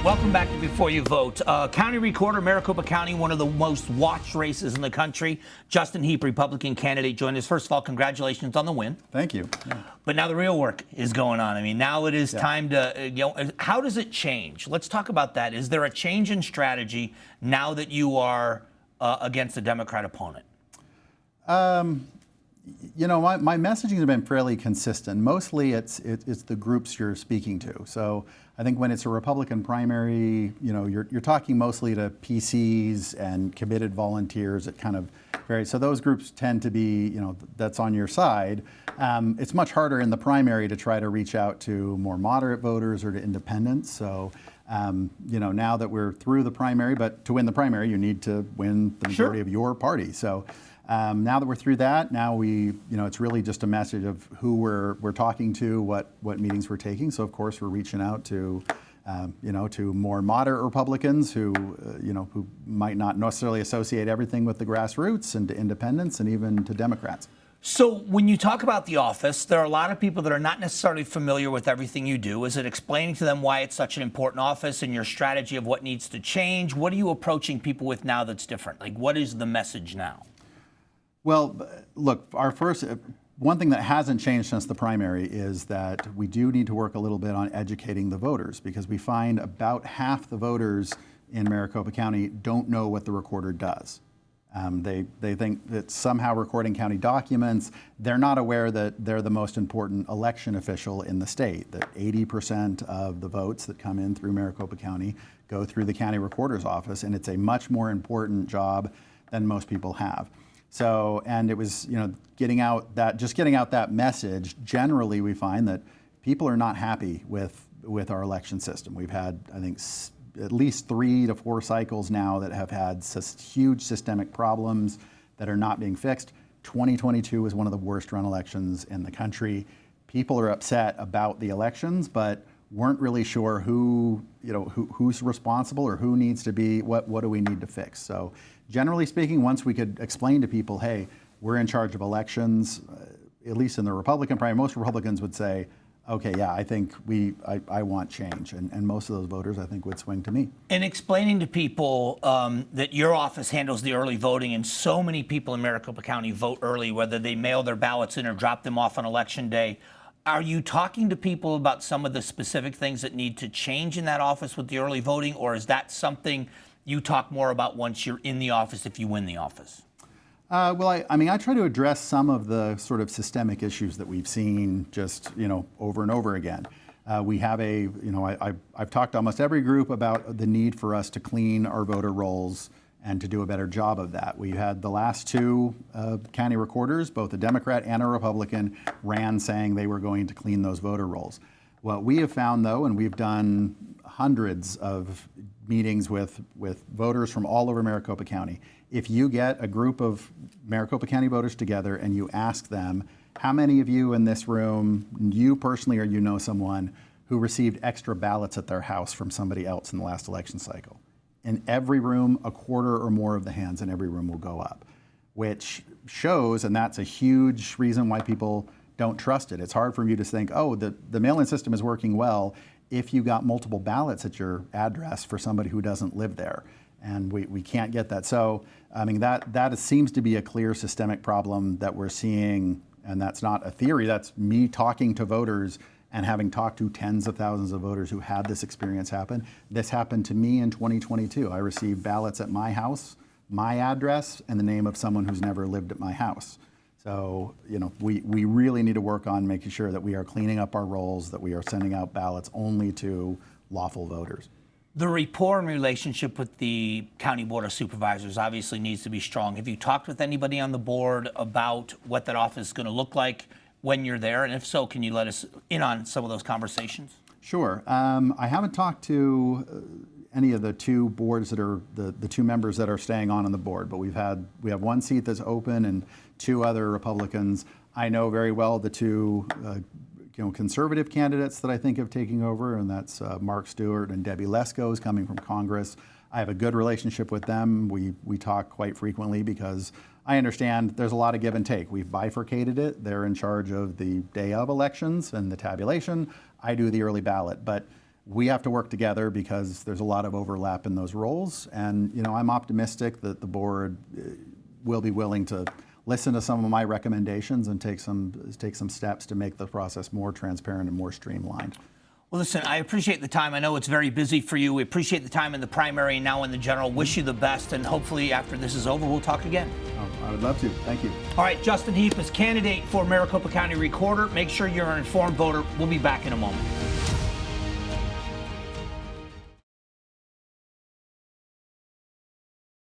Welcome back to Before You Vote. County Recorder, Maricopa County, one of the most watched races in the country. Justin Heap, Republican candidate, joined us. First of all, congratulations on the win. Thank you. Yeah. But now the real work is going on. I mean, now it is time to, how does it change? Let's talk about that. Is there a change in strategy now that you are against a Democrat opponent? You know, my messaging has been fairly consistent. Mostly it's the groups you're speaking to. So I think when it's a Republican primary, you know, you're talking mostly to PCs and committed volunteers. It kind of varies. So those groups tend to be, you know, that's on your side. It's much harder in the primary to try to reach out to more moderate voters or to independents. So you know, now that we're through the primary, but to win the primary, you need to win the majority of your party. So now that we're through that, now you know, it's really just a message of who we're talking to, what meetings we're taking. So of course we're reaching out to, you know, to more moderate Republicans who, you know, who might not necessarily associate everything with the grassroots, and to independents, and even to Democrats. So when you talk about the office, there are a lot of people that are not necessarily familiar with everything you do. Is it explaining to them why it's such an important office and your strategy of what needs to change? What are you approaching people with now that's different? Like, what is the message now? Well, look, one thing that hasn't changed since the primary is that we do need to work a little bit on educating the voters, because we find about half the voters in Maricopa County don't know what the recorder does. They think that somehow recording county documents. They're not aware that they're the most important election official in the state, that 80% of the votes that come in through Maricopa County go through the county recorder's office, and it's a much more important job than most people have. So, and it was, you know, getting out that message. Generally, we find that people are not happy with our election system. We've had, I think, at least 3 to 4 cycles now that have had huge systemic problems that are not being fixed. 2022 was one of the worst run elections in the country. People are upset about the elections, but weren't really sure who's responsible or who needs to be, what do we need to fix. So generally speaking, once we could explain to people, hey, we're in charge of elections, at least in the Republican primary, most Republicans would say, okay, yeah, I think I want change. And most of those voters, I think, would swing to me. And explaining to people that your office handles the early voting, and so many people in Maricopa County vote early, whether they mail their ballots in or drop them off on election day. Are you talking to people about some of the specific things that need to change in that office with the early voting, or is that something you talk more about once you're in the office if you win the office? Well, I mean, I try to address some of the sort of systemic issues that we've seen just, you know, over and over again. We have I've talked to almost every group about the need for us to clean our voter rolls and to do a better job of that. We had the last 2 county recorders, both a Democrat and a Republican, ran saying they were going to clean those voter rolls. What we have found, though, and we've done hundreds of meetings with voters from all over Maricopa County, if you get a group of Maricopa County voters together and you ask them, how many of you in this room, you personally or you know someone who received extra ballots at their house from somebody else in the last election cycle? In every room, a quarter or more of the hands in every room will go up, which shows, and that's a huge reason why people don't trust it. It's hard for you to think, oh, the mail-in system is working well if you got multiple ballots at your address for somebody who doesn't live there. And we can't get that. So, I mean, that seems to be a clear systemic problem that we're seeing, and that's not a theory. That's me talking to voters and having talked to tens of thousands of voters who had this experience happen. This happened to me in 2022. I received ballots at my house, my address, and the name of someone who's never lived at my house. So, you know, we really need to work on making sure that we are cleaning up our rolls, that we are sending out ballots only to lawful voters. The rapport and relationship with the County Board of Supervisors obviously needs to be strong. Have you talked with anybody on the board about what that office is going to look like when you're there? And if so, can you let us in on some of those conversations? Sure. I haven't talked to any of the 2 boards that are the 2 members that are staying on the board, but we have 1 seat that's open and 2 other Republicans. I know very well the 2 conservative candidates that I think of taking over, and that's Mark Stewart and Debbie Lesko, is coming from Congress. I have a good relationship with them. We talk quite frequently because I understand there's a lot of give and take. We've bifurcated it. They're in charge of the day of elections and the tabulation. I do the early ballot. But we have to work together because there's a lot of overlap in those roles. And I'm optimistic that the board will be willing to listen to some of my recommendations and take some steps to make the process more transparent and more streamlined. Well, listen, I appreciate the time. I know it's very busy for you. We appreciate the time in the primary and now in the general. Wish you the best, and hopefully after this is over, we'll talk again. Oh, I would love to. Thank you. All right, Justin Heap is candidate for Maricopa County Recorder. Make sure you're an informed voter. We'll be back in a moment.